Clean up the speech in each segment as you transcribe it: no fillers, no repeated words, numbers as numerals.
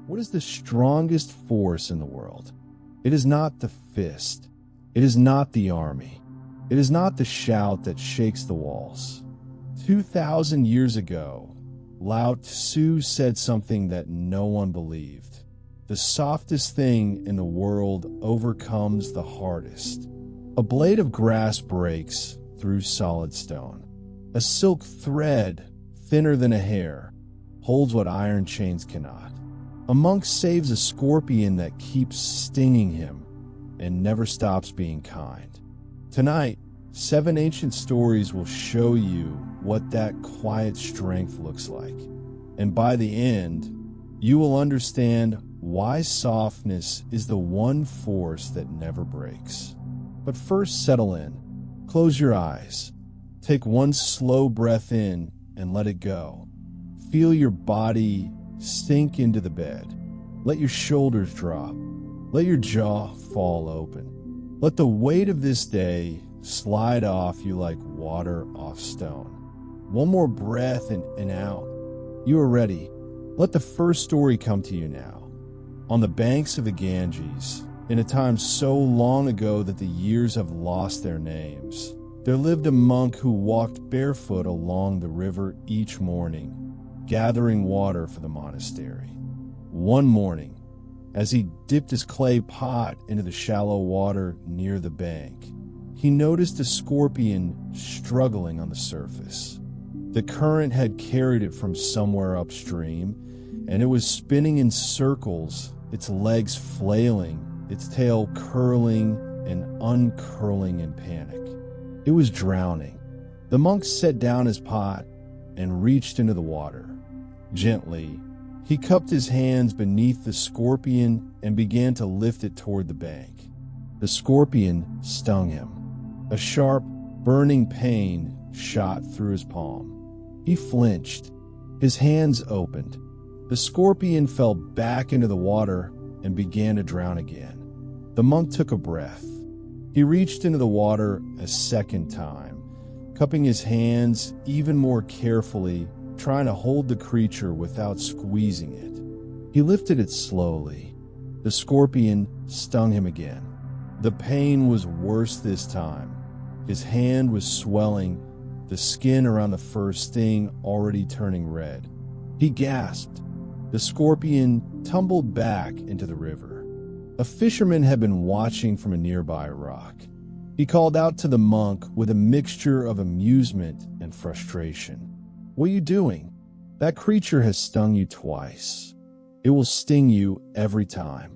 What is the strongest force in the world? It is not the fist. It is not the army. It is not the shout that shakes the walls. 2,000 years ago, Lao Tzu said something that no one believed. The softest thing in the world overcomes the hardest. A blade of grass breaks through solid stone. A silk thread, thinner than a hair, holds what iron chains cannot. A monk saves a scorpion that keeps stinging him and never stops being kind. Tonight, 7 ancient stories will show you what that quiet strength looks like. And by the end, you will understand why softness is the one force that never breaks. But first, settle in. Close your eyes. Take one slow breath in and let it go. Feel your body sink into the bed. Let your shoulders drop. Let your jaw fall open. Let the weight of this day slide off you like water off stone. One more breath and out. You are ready. Let the first story come to you now. On the banks of the Ganges, in a time so long ago that the years have lost their names, there lived a monk who walked barefoot along the river each morning, gathering water for the monastery. One morning, as he dipped his clay pot into the shallow water near the bank, he noticed a scorpion struggling on the surface. The current had carried it from somewhere upstream, and it was spinning in circles, its legs flailing, its tail curling and uncurling in panic. It was drowning. The monk set down his pot and reached into the water. Gently, he cupped his hands beneath the scorpion and began to lift it toward the bank. The scorpion stung him. A sharp, burning pain shot through his palm. He flinched. His hands opened. The scorpion fell back into the water and began to drown again. The monk took a breath. He reached into the water a second time, cupping his hands even more carefully, trying to hold the creature without squeezing it. He lifted it slowly. The scorpion stung him again. The pain was worse this time. His hand was swelling, the skin around the first sting already turning red. He gasped. The scorpion tumbled back into the river. A fisherman had been watching from a nearby rock. He called out to the monk with a mixture of amusement and frustration. "What are you doing? That creature has stung you twice. It will sting you every time.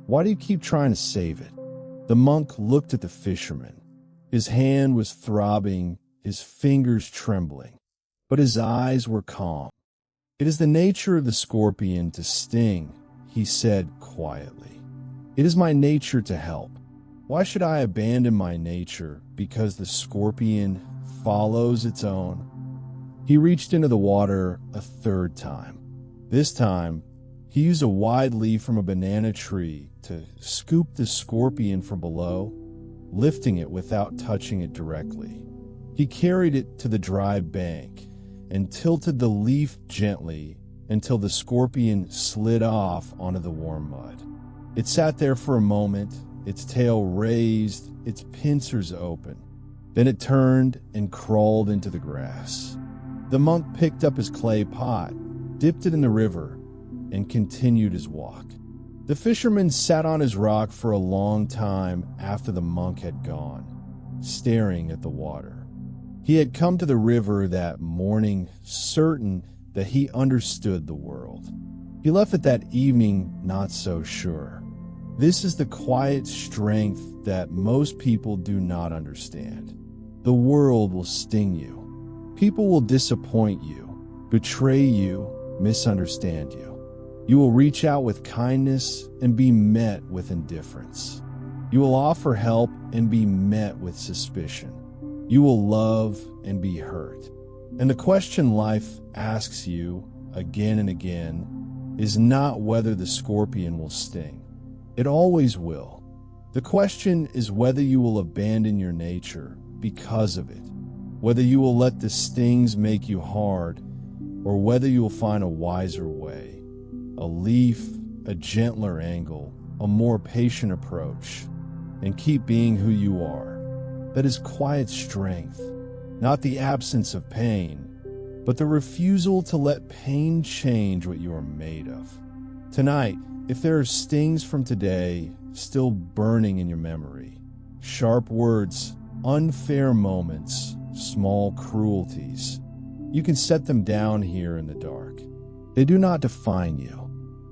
Why do you keep trying to save it?" The monk looked at the fisherman. His hand was throbbing, his fingers trembling, but his eyes were calm. "It is the nature of the scorpion to sting," he said quietly. "It is my nature to help. Why should I abandon my nature because the scorpion follows its own?" He reached into the water a third time. This time, he used a wide leaf from a banana tree to scoop the scorpion from below, lifting it without touching it directly. He carried it to the dry bank and tilted the leaf gently until the scorpion slid off onto the warm mud. It sat there for a moment, its tail raised, its pincers open. Then it turned and crawled into the grass. The monk picked up his clay pot, dipped it in the river, and continued his walk. The fisherman sat on his rock for a long time after the monk had gone, staring at the water. He had come to the river that morning certain that he understood the world. He left it that evening not so sure. This is the quiet strength that most people do not understand. The world will sting you. People will disappoint you, betray you, misunderstand you. You will reach out with kindness and be met with indifference. You will offer help and be met with suspicion. You will love and be hurt. And the question life asks you again and again is not whether the scorpion will sting. It always will. The question is whether you will abandon your nature because of it, whether you will let the stings make you hard, or whether you will find a wiser way. A leaf, a gentler angle, a more patient approach, and keep being who you are. That is quiet strength, not the absence of pain, but the refusal to let pain change what you are made of. Tonight, if there are stings from today still burning in your memory, sharp words, unfair moments, small cruelties, you can set them down here in the dark. They do not define you.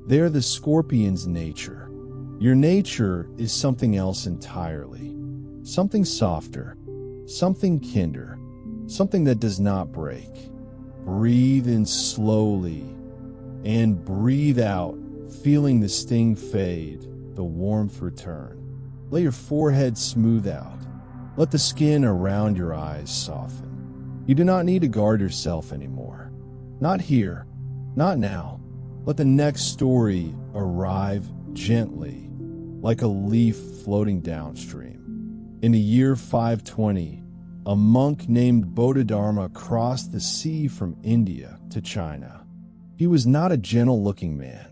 They are the scorpion's nature. Your nature is something else entirely. Something softer, something kinder, something that does not break. Breathe in slowly and breathe out, feeling the sting fade, the warmth return. Let your forehead smooth out. Let the skin around your eyes soften. You do not need to guard yourself anymore. Not here, not now. Let the next story arrive gently, like a leaf floating downstream. In the year 520, a monk named Bodhidharma crossed the sea from India to China. He was not a gentle-looking man.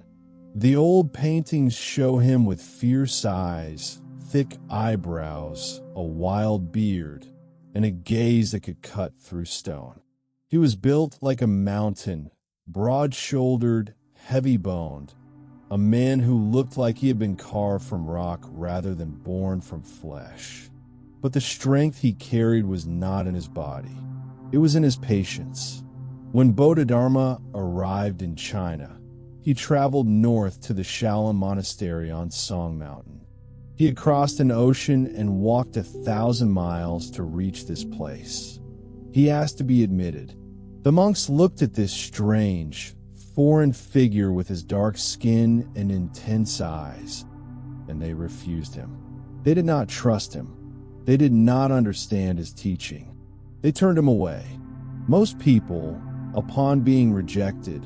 The old paintings show him with fierce eyes, thick eyebrows, a wild beard, and a gaze that could cut through stone. He was built like a mountain, broad-shouldered, heavy-boned, a man who looked like he had been carved from rock rather than born from flesh. But the strength he carried was not in his body. It was in his patience. When Bodhidharma arrived in China, he traveled north to the Shaolin Monastery on Song Mountain. He had crossed an ocean and walked 1,000 miles to reach this place. He asked to be admitted. The monks looked at this strange, foreign figure with his dark skin and intense eyes, and they refused him. They did not trust him. They did not understand his teaching. They turned him away. Most people, upon being rejected,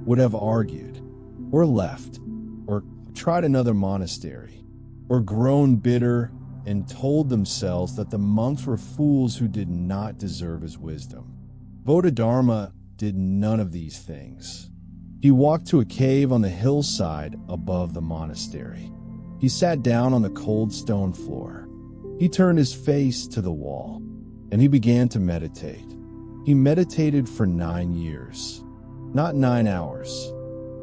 would have argued, or left, or tried another monastery, or grown bitter and told themselves that the monks were fools who did not deserve his wisdom. Bodhidharma did none of these things. He walked to a cave on the hillside above the monastery. He sat down on the cold stone floor. He turned his face to the wall, and he began to meditate. He meditated for 9 years. Not 9 hours.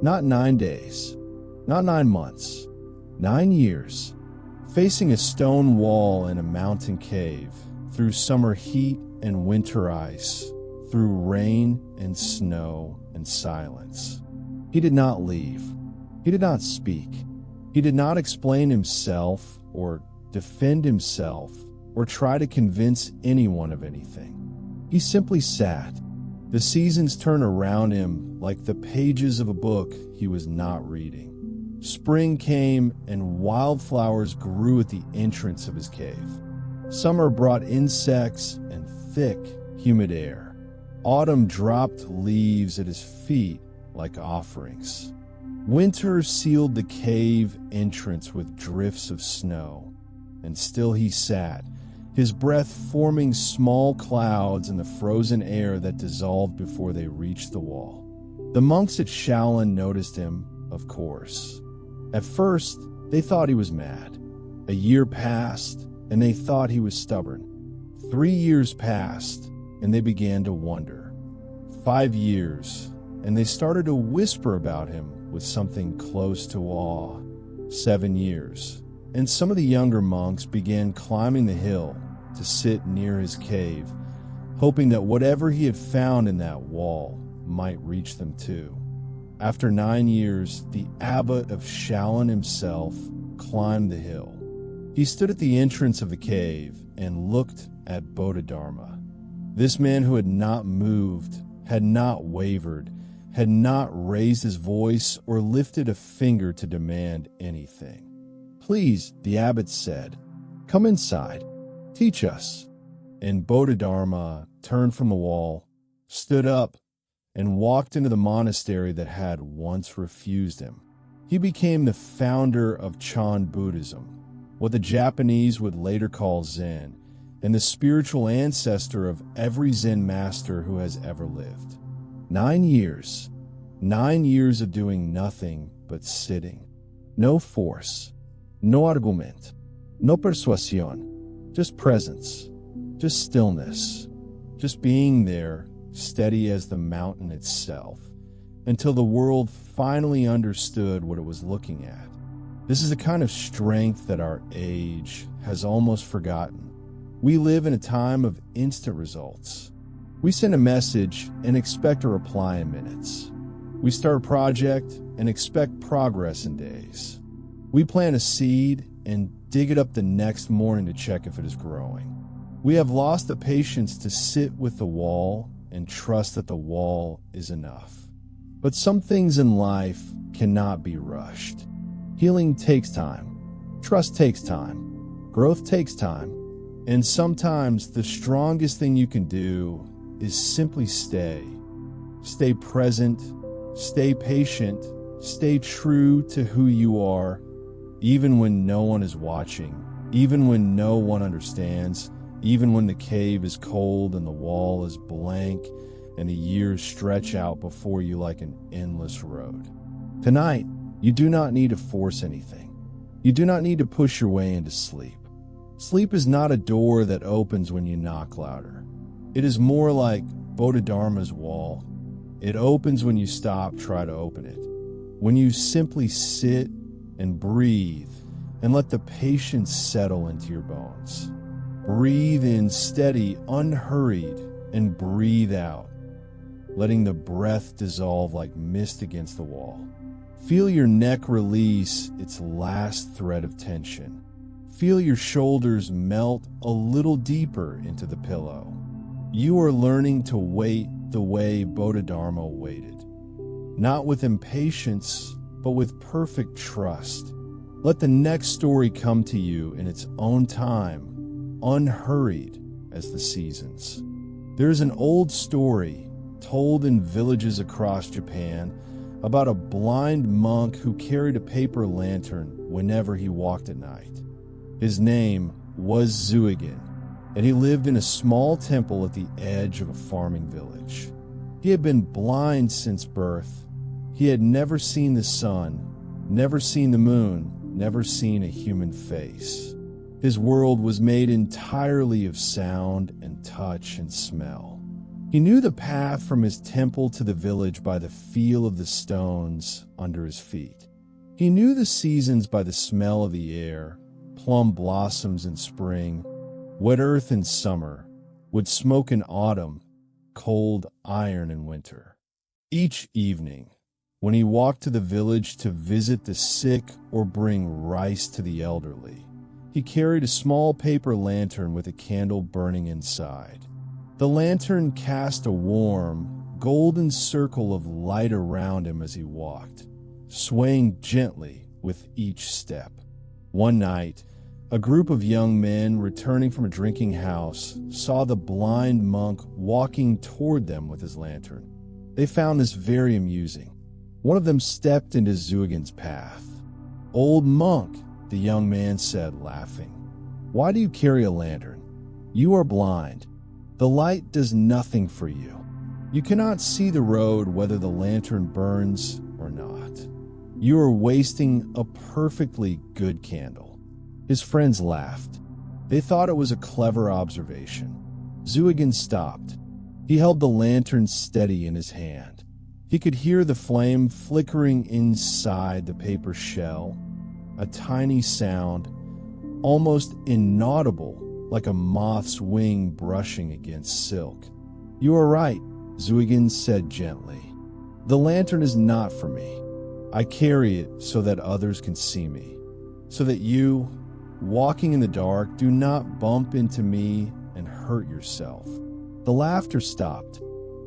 Not 9 days. Not 9 months. 9 years. Facing a stone wall in a mountain cave, through summer heat and winter ice, through rain and snow and silence. He did not leave. He did not speak. He did not explain himself or defend himself, or try to convince anyone of anything. He simply sat. The seasons turned around him like the pages of a book he was not reading. Spring came and wildflowers grew at the entrance of his cave. Summer brought insects and thick, humid air. Autumn dropped leaves at his feet like offerings. Winter sealed the cave entrance with drifts of snow. And still he sat, his breath forming small clouds in the frozen air that dissolved before they reached the wall. The monks at Shaolin noticed him, of course. At first, they thought he was mad. A year passed, and they thought he was stubborn. 3 years passed, and they began to wonder. 5 years, and they started to whisper about him with something close to awe. 7 years. And some of the younger monks began climbing the hill to sit near his cave, hoping that whatever he had found in that wall might reach them too. After 9 years, the abbot of Shaolin himself climbed the hill. He stood at the entrance of the cave and looked at Bodhidharma. This man who had not moved, had not wavered, had not raised his voice or lifted a finger to demand anything. "Please," the abbot said, "come inside. Teach us." And Bodhidharma turned from the wall, stood up, and walked into the monastery that had once refused him. He became the founder of Chan Buddhism, what the Japanese would later call Zen, and the spiritual ancestor of every Zen master who has ever lived. 9 years. 9 years of doing nothing but sitting. No force, no argument, no persuasión, just presence, just stillness, just being there, steady as the mountain itself, until the world finally understood what it was looking at. This is a kind of strength that our age has almost forgotten. We live in a time of instant results. We send a message and expect a reply in minutes. We start a project and expect progress in days. We plant a seed and dig it up the next morning to check if it is growing. We have lost the patience to sit with the wall and trust that the wall is enough. But some things in life cannot be rushed. Healing takes time. Trust takes time. Growth takes time. And sometimes the strongest thing you can do is simply stay. Stay present, stay patient, stay true to who you are, even when no one is watching, even when no one understands, even when the cave is cold and the wall is blank and the years stretch out before you like an endless road. Tonight, you do not need to force anything. You do not need to push your way into sleep. Sleep is not a door that opens when you knock louder. It is more like Bodhidharma's wall. It opens when you stop, try to open it. When you simply sit and breathe and let the patience settle into your bones. Breathe in steady, unhurried, and breathe out, letting the breath dissolve like mist against the wall. Feel your neck release its last thread of tension. Feel your shoulders melt a little deeper into the pillow. You are learning to wait the way Bodhidharma waited. Not with impatience, but with perfect trust. Let the next story come to you in its own time, unhurried as the seasons. There is an old story told in villages across Japan about a blind monk who carried a paper lantern whenever he walked at night. His name was Zuigen, and he lived in a small temple at the edge of a farming village. He had been blind since birth. He had never seen the sun, never seen the moon, never seen a human face. His world was made entirely of sound and touch and smell. He knew the path from his temple to the village by the feel of the stones under his feet. He knew the seasons by the smell of the air, plum blossoms in spring, wet earth in summer, wood smoke in autumn, cold iron in winter. Each evening, when he walked to the village to visit the sick or bring rice to the elderly, he carried a small paper lantern with a candle burning inside. The lantern cast a warm, golden circle of light around him as he walked, swaying gently with each step. One night, a group of young men returning from a drinking house saw the blind monk walking toward them with his lantern. They found this very amusing. One of them stepped into Zuigen's path. "Old monk," the young man said, laughing, "why do you carry a lantern? You are blind. The light does nothing for you. You cannot see the road whether the lantern burns or not. You are wasting a perfectly good candle." His friends laughed. They thought it was a clever observation. Zuigen stopped. He held the lantern steady in his hand. He could hear the flame flickering inside the paper shell, a tiny sound, almost inaudible, like a moth's wing brushing against silk. "You are right," Zuigen said gently. "The lantern is not for me. I carry it so that others can see me, so that you, walking in the dark, do not bump into me and hurt yourself." The laughter stopped.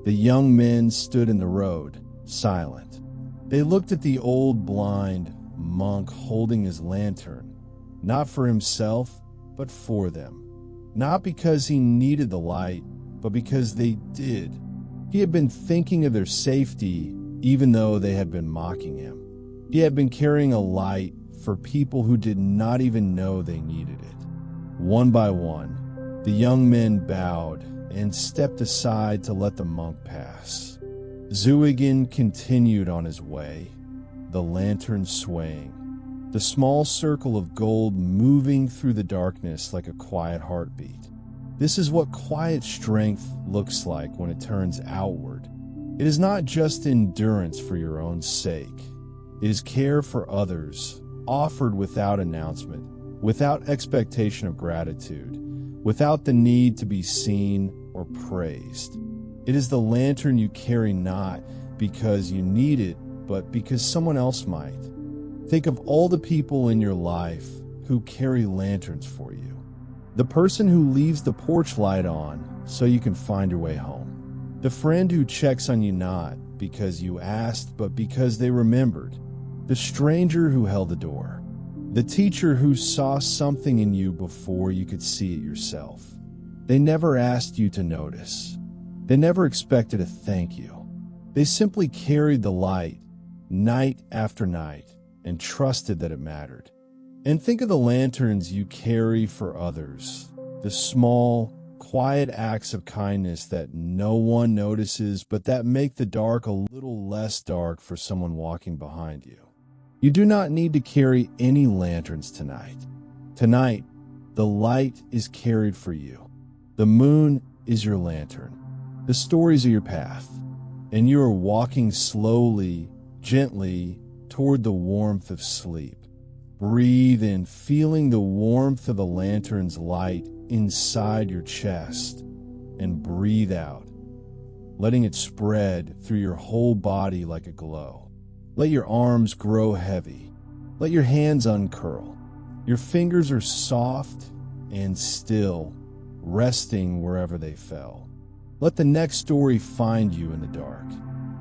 The young men stood in the road, silent. They looked at the old blind monk holding his lantern, not for himself, but for them. Not because he needed the light, but because they did. He had been thinking of their safety, even though they had been mocking him. He had been carrying a light for people who did not even know they needed it. One by one, the young men bowed and stepped aside to let the monk pass. Zuigen continued on his way, the lantern swaying. the small circle of gold moving through the darkness like a quiet heartbeat. This is what quiet strength looks like when it turns outward. It is not just endurance for your own sake. It is care for others, offered without announcement, without expectation of gratitude, without the need to be seen or praised. It is the lantern you carry not because you need it, but because someone else might. Think of all the people in your life who carry lanterns for you. The person who leaves the porch light on so you can find your way home. The friend who checks on you not because you asked, but because they remembered. The stranger who held the door. The teacher who saw something in you before you could see it yourself. They never asked you to notice. They never expected a thank you. They simply carried the light night after night and trusted that it mattered. And think of the lanterns you carry for others, the small, quiet acts of kindness that no one notices but that make the dark a little less dark for someone walking behind you. You do not need to carry any lanterns tonight. Tonight, the light is carried for you. The moon is your lantern. The stories are your path. And you are walking slowly, gently, toward the warmth of sleep. Breathe in, feeling the warmth of the lantern's light inside your chest, and breathe out, letting it spread through your whole body like a glow. Let your arms grow heavy. Let your hands uncurl. Your fingers are soft and still, resting wherever they fell. Let the next story find you in the dark.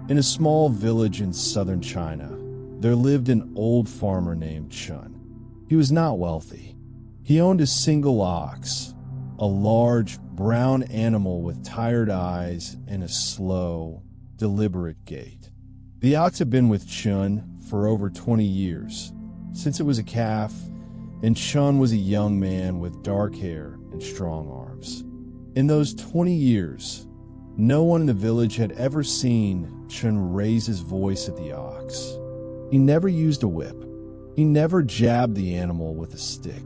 In a small village in southern China, there lived an old farmer named Chun. He was not wealthy. He owned a single ox, a large, brown animal with tired eyes and a slow, deliberate gait. The ox had been with Chun for over 20 years, since it was a calf, and Chun was a young man with dark hair and strong arms. In those 20 years, no one in the village had ever seen Chun raise his voice at the ox. He never used a whip. He never jabbed the animal with a stick.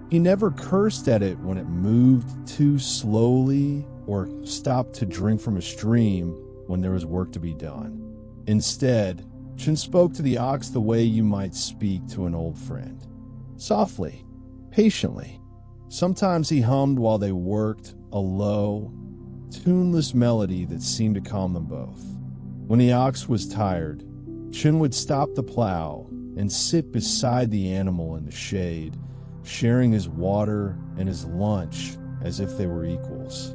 He never cursed at it when it moved too slowly or stopped to drink from a stream when there was work to be done. Instead, Chun spoke to the ox the way you might speak to an old friend. Softly, patiently. Sometimes he hummed while they worked, a low, tuneless melody that seemed to calm them both. When the ox was tired, Chun would stop the plow and sit beside the animal in the shade, sharing his water and his lunch as if they were equals.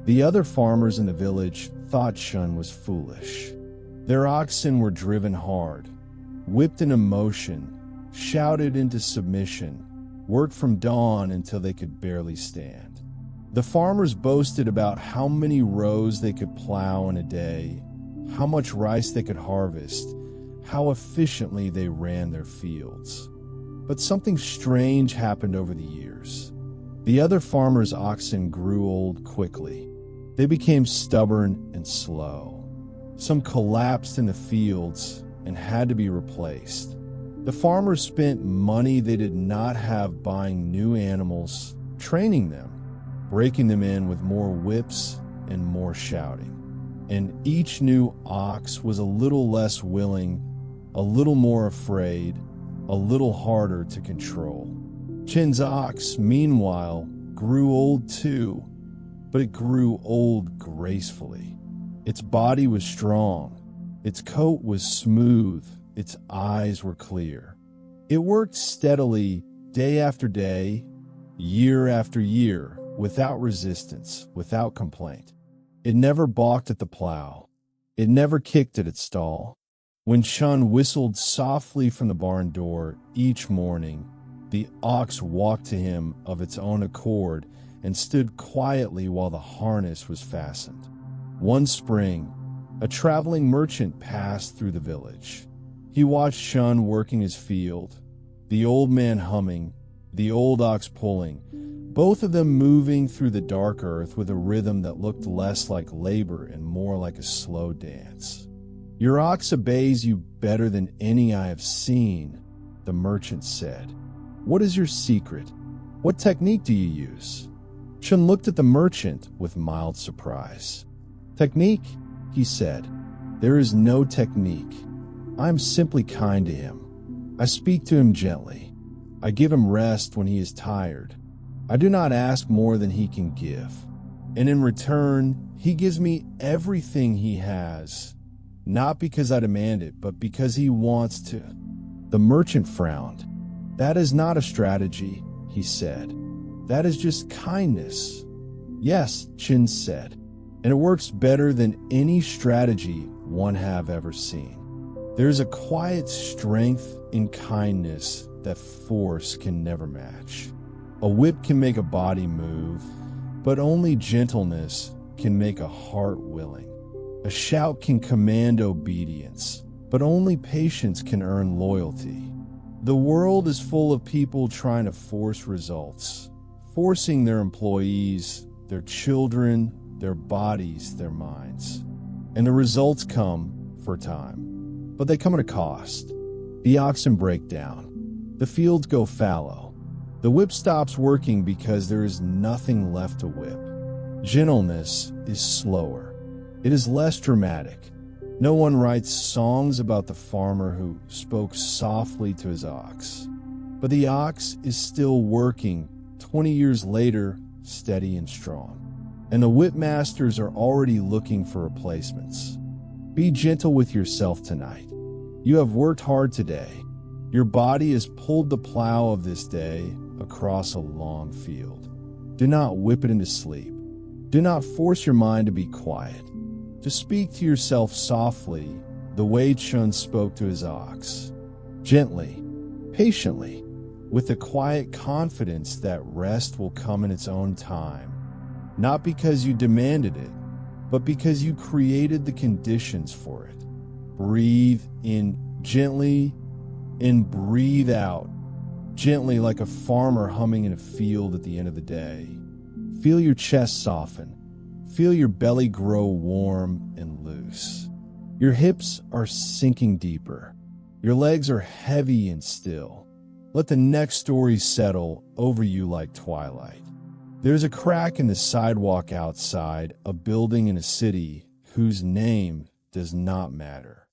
The other farmers in the village thought Chun was foolish. Their oxen were driven hard, whipped in emotion, shouted into submission, worked from dawn until they could barely stand. The farmers boasted about how many rows they could plow in a day, how much rice they could harvest, how efficiently they ran their fields. But something strange happened over the years. The other farmers' oxen grew old quickly. They became stubborn and slow. Some collapsed in the fields and had to be replaced. The farmers spent money they did not have buying new animals, training them, breaking them in with more whips and more shouting. And each new ox was a little less willing, a little more afraid, a little harder to control. Chin's ox, meanwhile, grew old too, but it grew old gracefully. Its body was strong, its coat was smooth, its eyes were clear. It worked steadily, day after day, year after year, without resistance, without complaint. It never balked at the plow. It never kicked at its stall. When Chun whistled softly from the barn door each morning, the ox walked to him of its own accord and stood quietly while the harness was fastened. One spring, a traveling merchant passed through the village. He watched Chun working his field, the old man humming, the old ox pulling, both of them moving through the dark earth with a rhythm that looked less like labor and more like a slow dance. "Your ox obeys you better than any I have seen," the merchant said. "What is your secret? What technique do you use?" Chun looked at the merchant with mild surprise. "Technique?" he said. "There is no technique. I am simply kind to him. I speak to him gently. I give him rest when he is tired. I do not ask more than he can give. And in return, he gives me everything he has, not because I demand it, but because he wants to." The merchant frowned. "That is not a strategy," he said. "That is just kindness." "Yes," Chin said, "and it works better than any strategy one have ever seen. There is a quiet strength in kindness that force can never match. A whip can make a body move, but only gentleness can make a heart willing. A shout can command obedience, but only patience can earn loyalty. The world is full of people trying to force results, forcing their employees, their children, their bodies, their minds. And the results come for a time, but they come at a cost. The oxen break down. The fields go fallow. The whip stops working because there is nothing left to whip. Gentleness is slower. It is less dramatic. No one writes songs about the farmer who spoke softly to his ox. But the ox is still working 20 years later, steady and strong. And the whip masters are already looking for replacements. Be gentle with yourself tonight. You have worked hard today. Your body has pulled the plow of this day across a long field. Do not whip it into sleep. Do not force your mind to be quiet. To speak to yourself softly, the way Chun spoke to his ox. Gently, patiently, with the quiet confidence that rest will come in its own time. Not because you demanded it, but because you created the conditions for it. Breathe in gently and breathe out gently, like a farmer humming in a field at the end of the day. Feel your chest soften. Feel your belly grow warm and loose. Your hips are sinking deeper. Your legs are heavy and still. Let the next story settle over you like twilight. There's a crack in the sidewalk outside a building in a city whose name does not matter.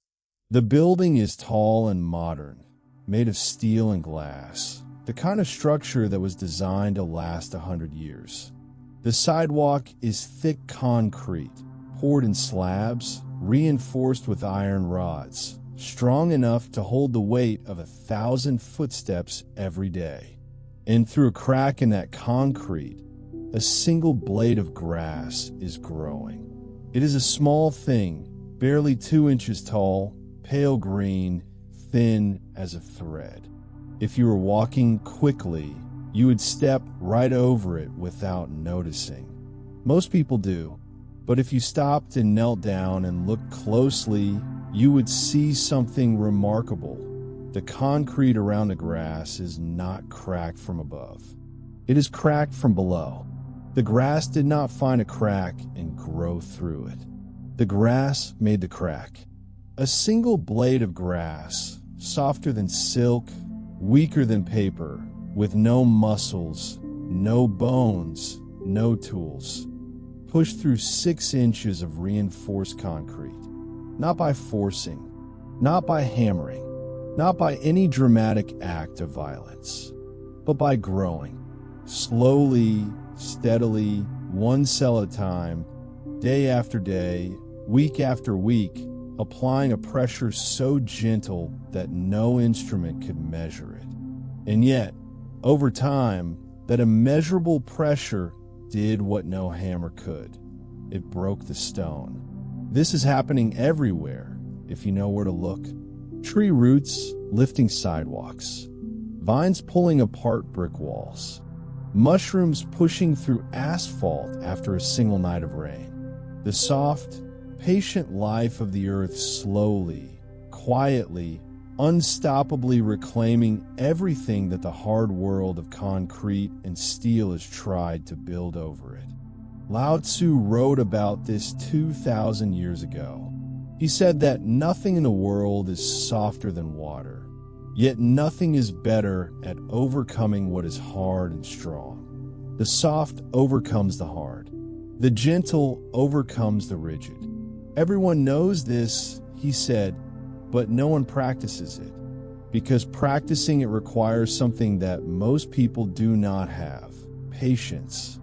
The building is tall and modern, made of steel and glass, the kind of structure that was designed to last 100 years. The sidewalk is thick concrete, poured in slabs, reinforced with iron rods, strong enough to hold the weight of 1,000 footsteps every day. And through a crack in that concrete, a single blade of grass is growing. It is a small thing, barely 2 inches tall, pale green, thin as a thread. If you were walking quickly, you would step right over it without noticing. Most people do, but if you stopped and knelt down and looked closely, you would see something remarkable. The concrete around the grass is not cracked from above. It is cracked from below. The grass did not find a crack and grow through it. The grass made the crack. A single blade of grass, softer than silk, weaker than paper, with no muscles, no bones, no tools, pushed through 6 inches of reinforced concrete, not by forcing, not by hammering, not by any dramatic act of violence, but by growing, slowly, steadily, one cell at a time, day after day, week after week, applying a pressure so gentle that no instrument could measure it. And yet, over time, that immeasurable pressure did what no hammer could. It broke the stone. This is happening everywhere, if you know where to look. Tree roots lifting sidewalks, vines pulling apart brick walls, mushrooms pushing through asphalt after a single night of rain. The soft, patient life of the earth slowly, quietly, unstoppably reclaiming everything that the hard world of concrete and steel has tried to build over it. Lao Tzu wrote about this 2,000 years ago. He said that nothing in the world is softer than water. Yet nothing is better at overcoming what is hard and strong. The soft overcomes the hard. The gentle overcomes the rigid. Everyone knows this, he said, but no one practices it, because practicing it requires something that most people do not have: patience.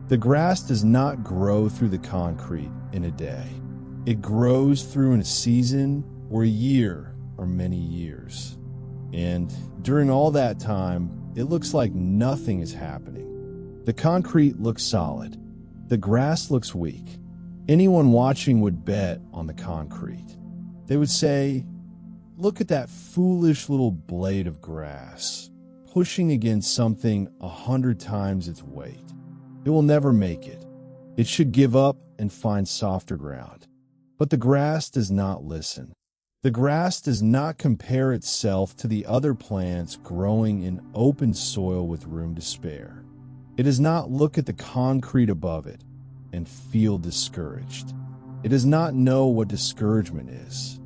The grass does not grow through the concrete in a day. It grows through in a season or a year or many years. And during all that time, it looks like nothing is happening. The concrete looks solid. The grass looks weak. Anyone watching would bet on the concrete. They would say, "Look at that foolish little blade of grass, pushing against something 100 times its weight. It will never make it. It should give up and find softer ground." But the grass does not listen. The grass does not compare itself to the other plants growing in open soil with room to spare. It does not look at the concrete above it and feel discouraged. It does not know what discouragement is.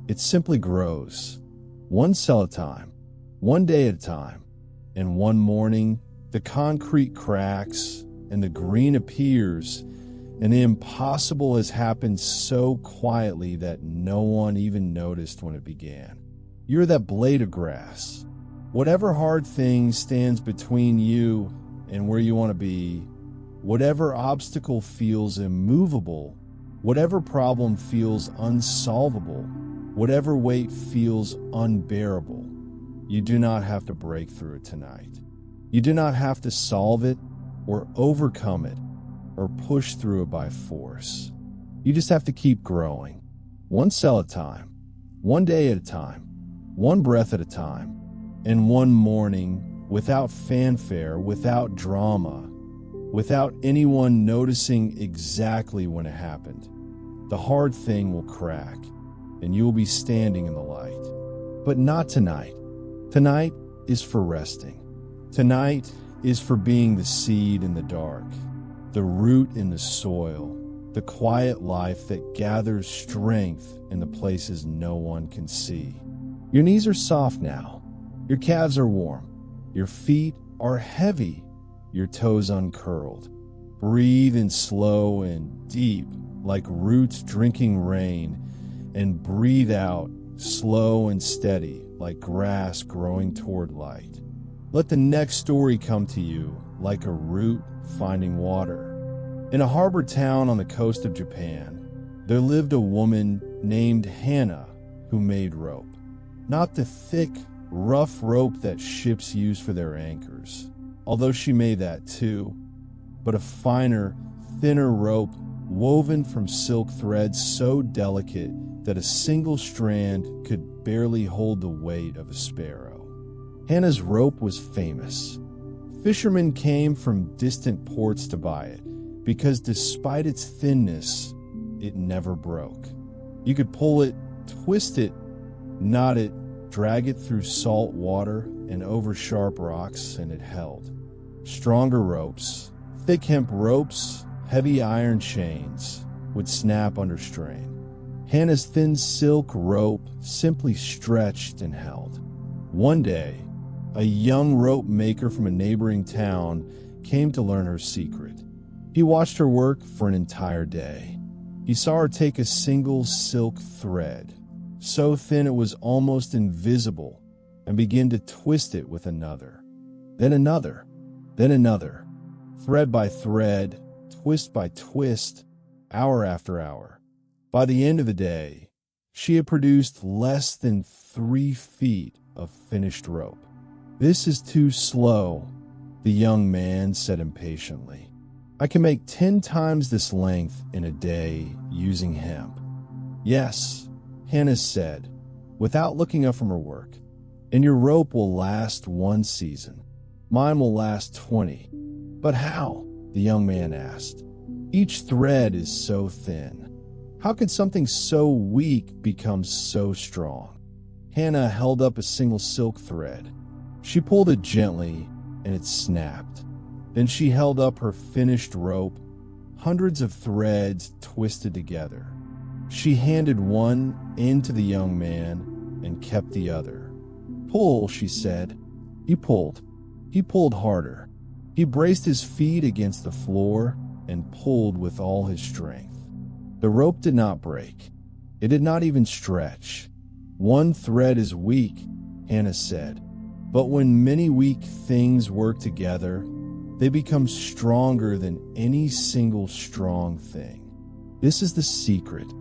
It simply grows, one cell at a time, one day at a time. And one morning, the concrete cracks and the green appears, and the impossible has happened so quietly that no one even noticed when it began. You're that blade of grass. Whatever hard thing stands between you and where you want to be, whatever obstacle feels immovable, whatever problem feels unsolvable, whatever weight feels unbearable, you do not have to break through it tonight. You do not have to solve it or overcome it or push through it by force. You just have to keep growing, one cell at a time, one day at a time, one breath at a time, and one morning, without fanfare, without drama, without anyone noticing exactly when it happened, the hard thing will crack, and you will be standing in the light. But not tonight. Tonight is for resting. Tonight is for being the seed in the dark, the root in the soil, the quiet life that gathers strength in the places no one can see. Your knees are soft now. Your calves are warm. Your feet are heavy. Your toes uncurled. Breathe in slow and deep, like roots drinking rain, and breathe out slow and steady, like grass growing toward light. Let the next story come to you like a root finding water. In a harbor town on the coast of Japan, there lived a woman named Hannah who made rope. Not the thick, rough rope that ships use for their anchors, although she made that too, but a finer, thinner rope woven from silk threads so delicate that a single strand could barely hold the weight of a sparrow. Hannah's rope was famous. Fishermen came from distant ports to buy it, because despite its thinness, it never broke. You could pull it, twist it, knot it, drag it through salt water and over sharp rocks, and it held. Stronger ropes, thick hemp ropes, heavy iron chains would snap under strain. Hannah's thin silk rope simply stretched and held. One day, a young rope maker from a neighboring town came to learn her secret. He watched her work for an entire day. He saw her take a single silk thread, so thin it was almost invisible, and begin to twist it with another. Then another, then another, thread by thread, twist by twist, hour after hour. By the end of the day, she had produced less than 3 feet of finished rope. "This is too slow," the young man said impatiently. "I can make 10 times this length in a day using hemp." "Yes," Hannah said, without looking up from her work, "and your rope will last 1 season. Mine will last 20. "But how?" the young man asked. "Each thread is so thin. How could something so weak become so strong?" Hannah held up a single silk thread. She pulled it gently, and it snapped. Then she held up her finished rope, hundreds of threads twisted together. She handed one end to the young man and kept the other. "Pull," she said. He pulled. He pulled harder. He braced his feet against the floor and pulled with all his strength. The rope did not break. It did not even stretch. "One thread is weak," Hannah said, "but when many weak things work together, they become stronger than any single strong thing." This is the secret.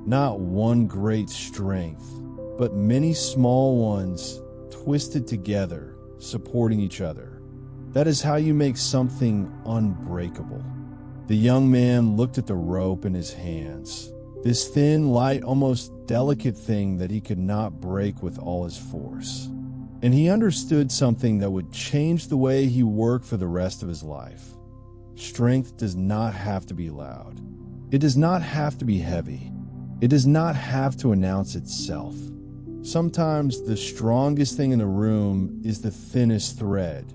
Not one great strength, but many small ones twisted together, supporting each other. That is how you make something unbreakable. The young man looked at the rope in his hands, this thin, light, almost delicate thing that he could not break with all his force. And he understood something that would change the way he worked for the rest of his life. Strength does not have to be loud. It does not have to be heavy. It does not have to announce itself. Sometimes the strongest thing in the room is the thinnest thread,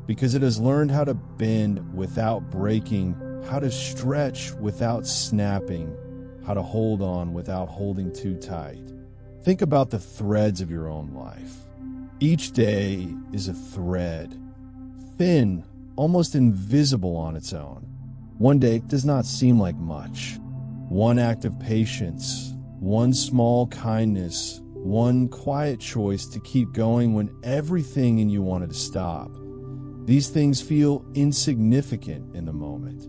because it has learned how to bend without breaking, how to stretch without snapping, how to hold on without holding too tight. Think about the threads of your own life. Each day is a thread, thin, almost invisible on its own. One day does not seem like much. One act of patience, one small kindness, one quiet choice to keep going when everything in you wanted to stop. These things feel insignificant in the moment,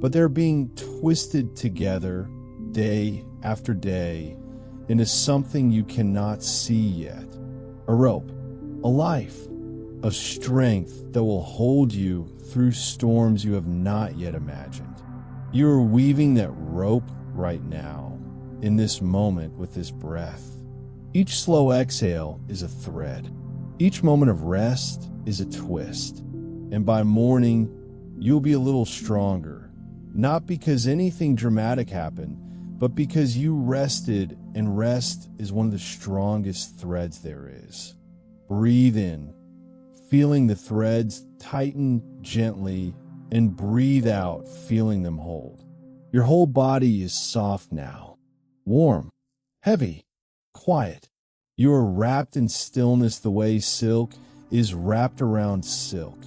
but they're being twisted together day after day into something you cannot see yet. A rope, a life, a strength that will hold you through storms you have not yet imagined. You are weaving that rope right now, in this moment with this breath. Each slow exhale is a thread. Each moment of rest is a twist. And by morning, you'll be a little stronger, not because anything dramatic happened, but because you rested, and rest is one of the strongest threads there is. Breathe in, feeling the threads tighten gently, and breathe out, feeling them hold. Your whole body is soft now, warm, heavy, quiet. You are wrapped in stillness the way silk is wrapped around silk,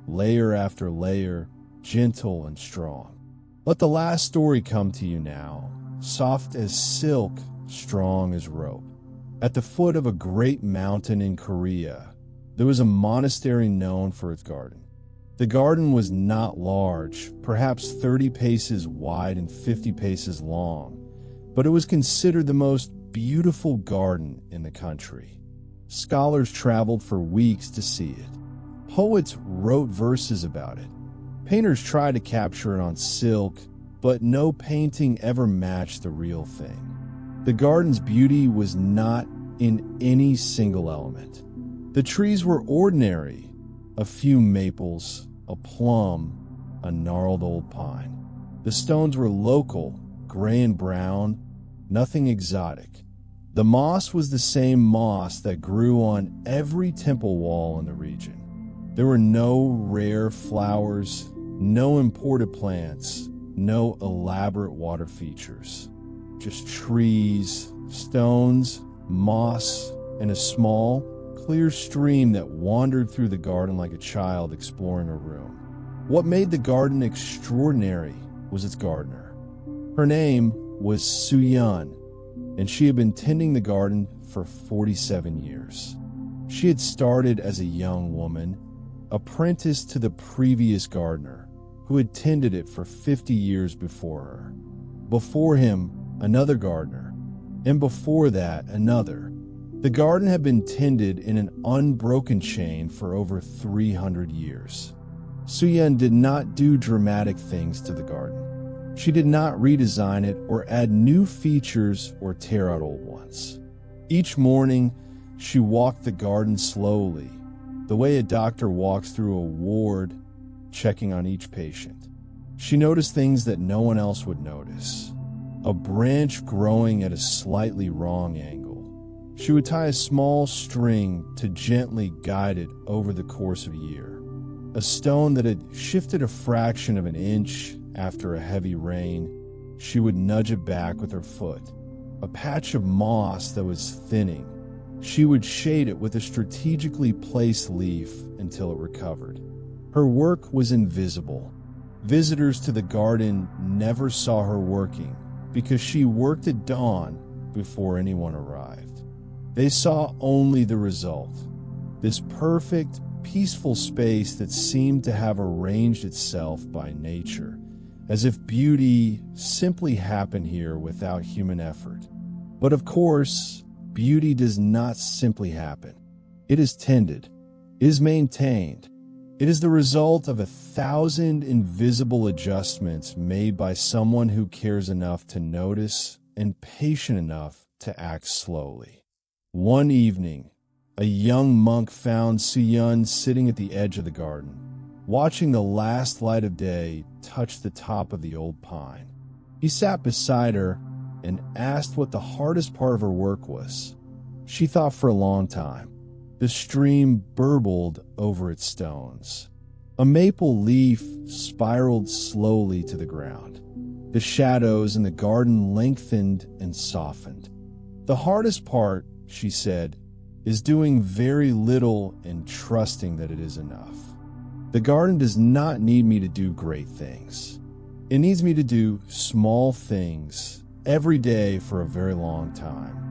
layer after layer, gentle and strong. Let the last story come to you now, soft as silk, strong as rope. At the foot of a great mountain in Korea, there was a monastery known for its garden. The garden was not large, perhaps 30 paces wide and 50 paces long, but it was considered the most beautiful garden in the country. Scholars traveled for weeks to see it. Poets wrote verses about it. Painters tried to capture it on silk, but no painting ever matched the real thing. The garden's beauty was not in any single element. The trees were ordinary, a few maples, a plum, a gnarled old pine. The stones were local, gray and brown, nothing exotic. The moss was the same moss that grew on every temple wall in the region. There were no rare flowers, no imported plants, no elaborate water features. Just trees, stones, moss, and a small, clear stream that wandered through the garden like a child exploring a room. What made the garden extraordinary was its gardener. Her name was Soo-yeon, and she had been tending the garden for 47 years. She had started as a young woman, apprenticed to the previous gardener, who had tended it for 50 years before her. Before him, another gardener, and before that, another. The garden had been tended in an unbroken chain for over 300 years. Soo-yeon did not do dramatic things to the garden. She did not redesign it or add new features or tear out old ones. Each morning, she walked the garden slowly, the way a doctor walks through a ward, checking on each patient. She noticed things that no one else would notice. A branch growing at a slightly wrong angle. She would tie a small string to gently guide it over the course of a year. A stone that had shifted a fraction of an inch after a heavy rain, she would nudge it back with her foot. A patch of moss that was thinning. She would shade it with a strategically placed leaf until it recovered. Her work was invisible. Visitors to the garden never saw her working because she worked at dawn before anyone arrived. They saw only the result, this perfect, peaceful space that seemed to have arranged itself by nature, as if beauty simply happened here without human effort. But of course, beauty does not simply happen. It is tended, it is maintained. It is the result of 1,000 invisible adjustments made by someone who cares enough to notice and patient enough to act slowly. One evening, a young monk found Suyun sitting at the edge of the garden, watching the last light of day touch the top of the old pine. He sat beside her and asked what the hardest part of her work was. She thought for a long time. The stream burbled over its stones. A maple leaf spiraled slowly to the ground. The shadows in the garden lengthened and softened. The hardest part, she said, is doing very little and trusting that it is enough. The garden does not need me to do great things. It needs me to do small things every day for a very long time.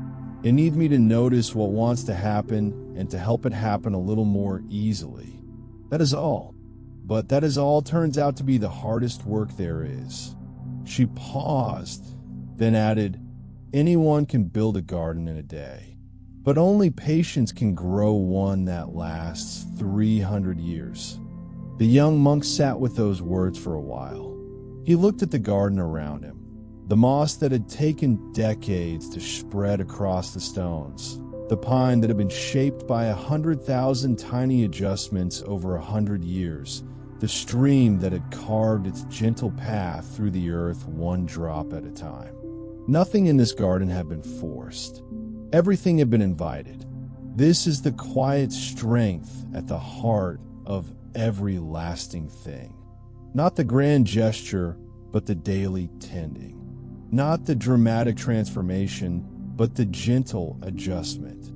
It needs me to notice what wants to happen and to help it happen a little more easily. That is all. But that is all turns out to be the hardest work there is. She paused, then added, anyone can build a garden in a day, but only patience can grow one that lasts 300 years. The young monk sat with those words for a while. He looked at the garden around him. The moss that had taken decades to spread across the stones, the pine that had been shaped by 100,000 tiny adjustments over 100 years, the stream that had carved its gentle path through the earth one drop at a time. Nothing in this garden had been forced. Everything had been invited. This is the quiet strength at the heart of every lasting thing. Not the grand gesture, but the daily tending. Not the dramatic transformation, but the gentle adjustment.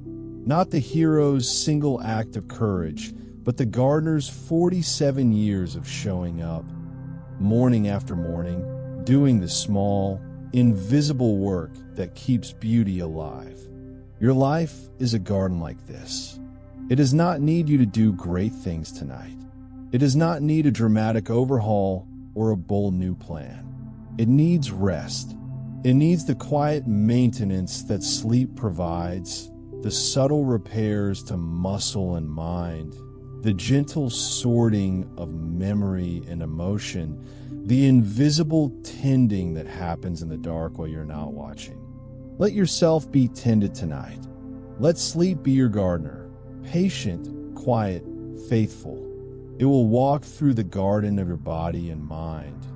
Not the hero's single act of courage, but the gardener's 47 years of showing up, morning after morning, doing the small, invisible work that keeps beauty alive. Your life is a garden like this. It does not need you to do great things tonight. It does not need a dramatic overhaul or a bold new plan. It needs rest. It needs the quiet maintenance that sleep provides, the subtle repairs to muscle and mind, the gentle sorting of memory and emotion, the invisible tending that happens in the dark while you're not watching. Let yourself be tended tonight. Let sleep be your gardener, patient, quiet, faithful. It will walk through the garden of your body and mind,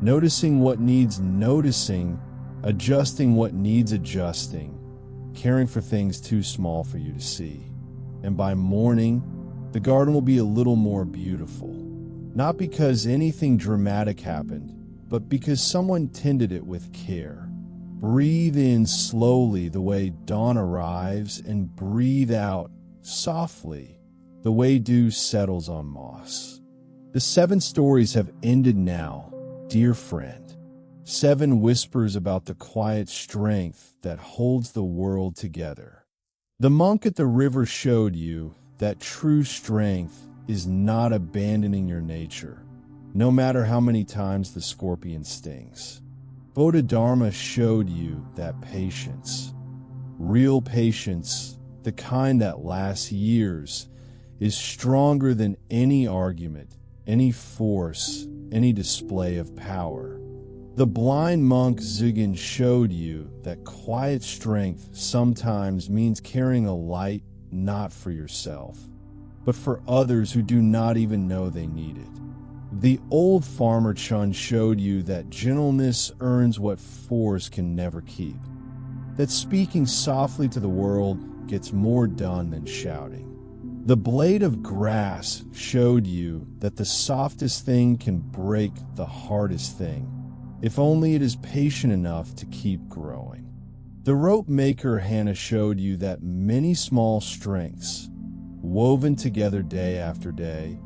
noticing what needs noticing, adjusting what needs adjusting, caring for things too small for you to see. And by morning, the garden will be a little more beautiful. Not because anything dramatic happened, but because someone tended it with care. Breathe in slowly the way dawn arrives, and breathe out softly the way dew settles on moss. The 7 stories have ended now, dear friend. 7 whispers about the quiet strength that holds the world together. The monk at the river showed you that true strength is not abandoning your nature, no matter how many times the scorpion stings. Bodhidharma showed you that patience, real patience, the kind that lasts years, is stronger than any argument, any force, any display of power. The blind monk Zugin showed you that quiet strength sometimes means carrying a light not for yourself, but for others who do not even know they need it. The old farmer Chun showed you that gentleness earns what force can never keep, that speaking softly to the world gets more done than shouting. The blade of grass showed you that the softest thing can break the hardest thing, if only it is patient enough to keep growing. The rope maker Hannah showed you that many small strengths, woven together day after day,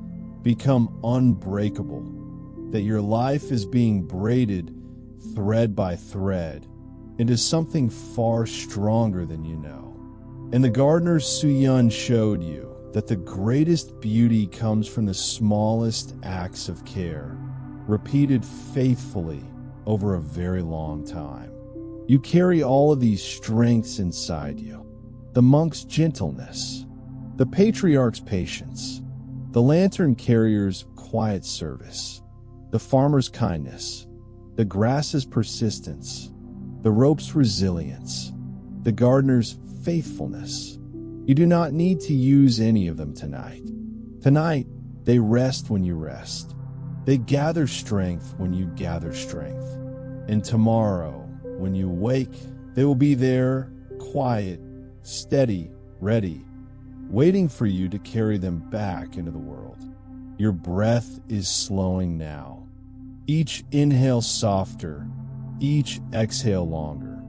become unbreakable, that your life is being braided thread by thread into something far stronger than you know. And the gardener Suyun showed you that the greatest beauty comes from the smallest acts of care, repeated faithfully over a very long time. You carry all of these strengths inside you: the monk's gentleness, the patriarch's patience, the lantern carrier's quiet service, the farmer's kindness, the grass's persistence, the rope's resilience, the gardener's faithfulness. You do not need to use any of them tonight. Tonight, they rest when you rest. They gather strength when you gather strength. And tomorrow, when you wake, they will be there, quiet, steady, ready, waiting for you to carry them back into the world. Your breath is slowing now. Each inhale softer, each exhale longer.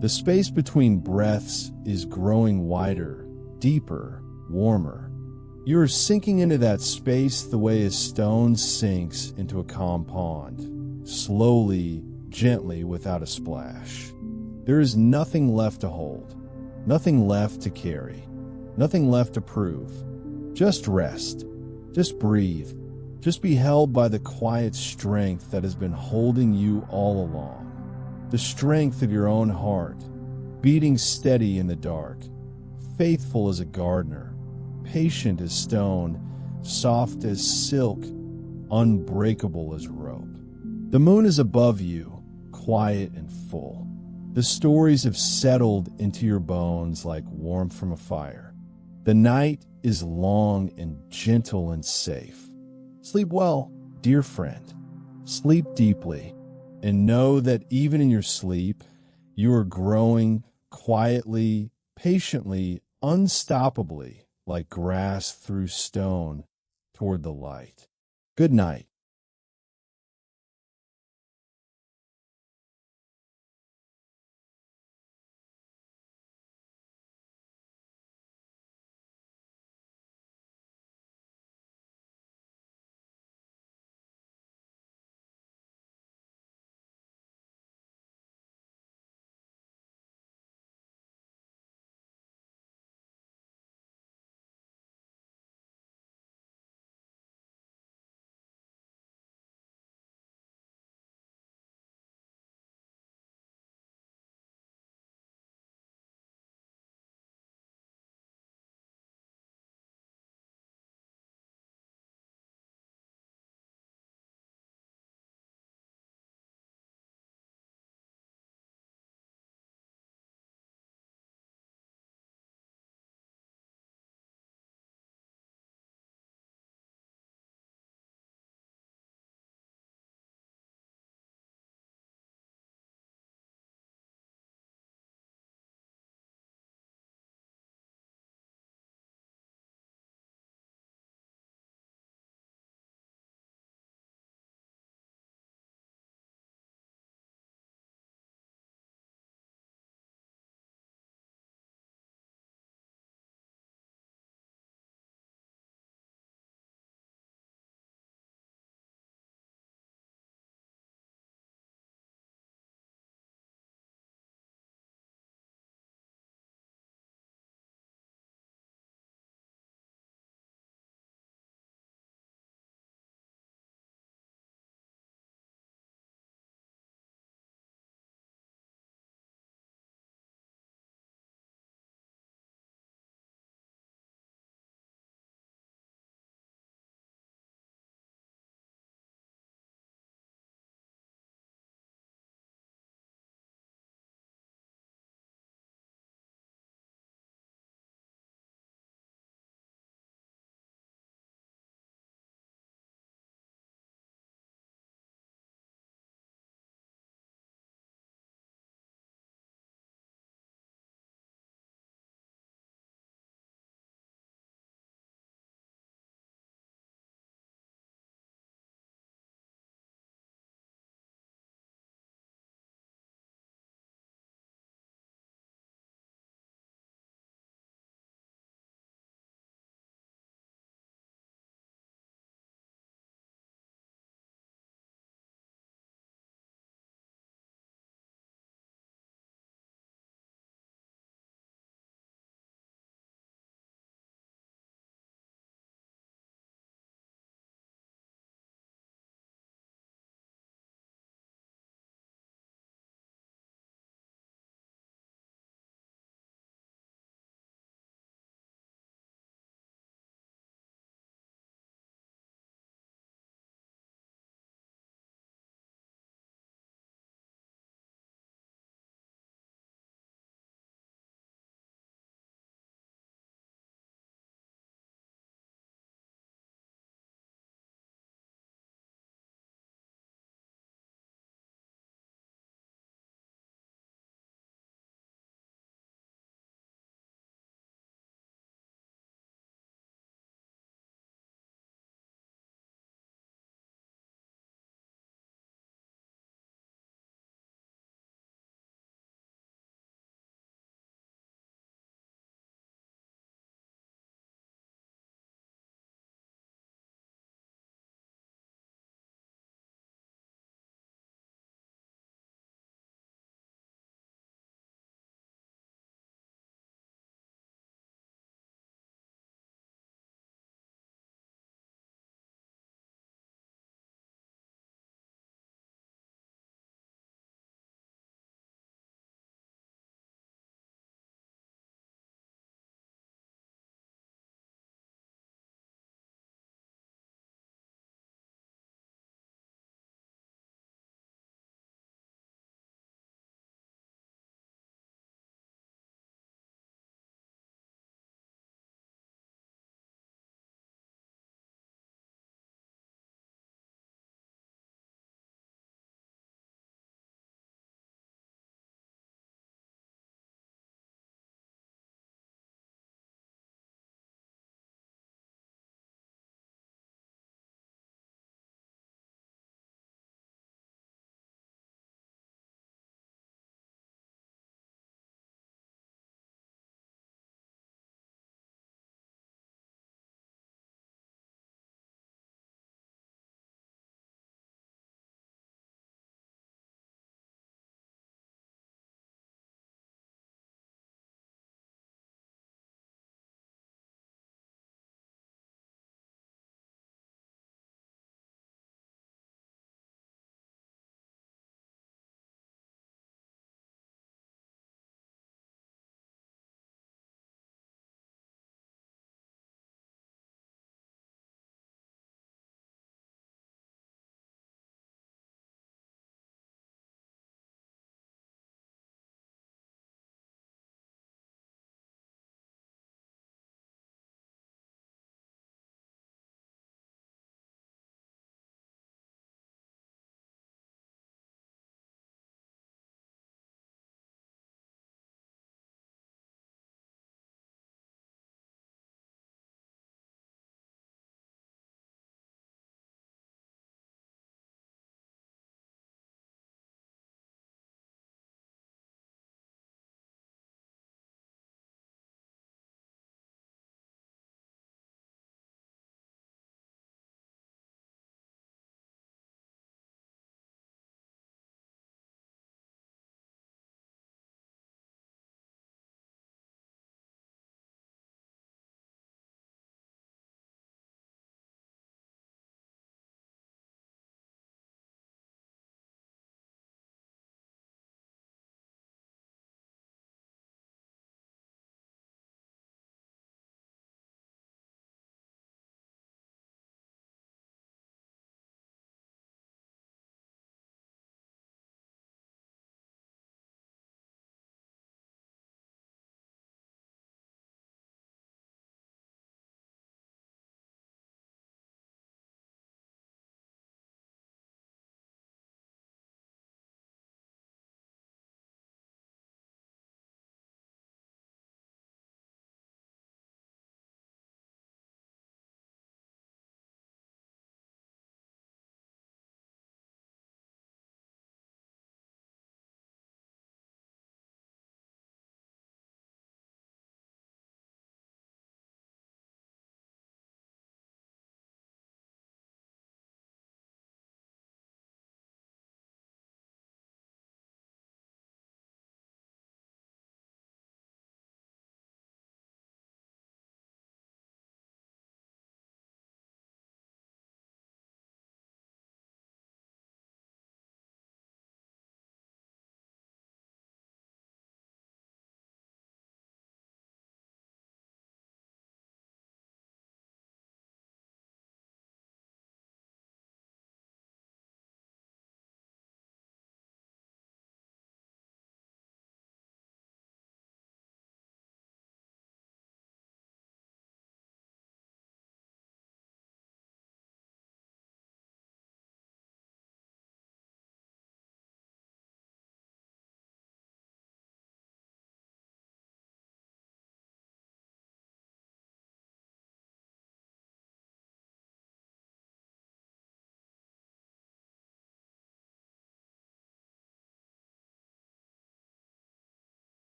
The space between breaths is growing wider, deeper, warmer. You are sinking into that space the way a stone sinks into a calm pond, slowly, gently, without a splash. There is nothing left to hold, nothing left to carry, nothing left to prove. Just rest, just breathe, just be held by the quiet strength that has been holding you all along. The strength of your own heart, beating steady in the dark, faithful as a gardener, patient as stone, soft as silk, unbreakable as rope. The moon is above you, quiet and full. The stories have settled into your bones like warmth from a fire. The night is long and gentle and safe. Sleep well, dear friend. Sleep deeply, and know that even in your sleep, you are growing quietly, patiently, unstoppably, like grass through stone toward the light. Good night.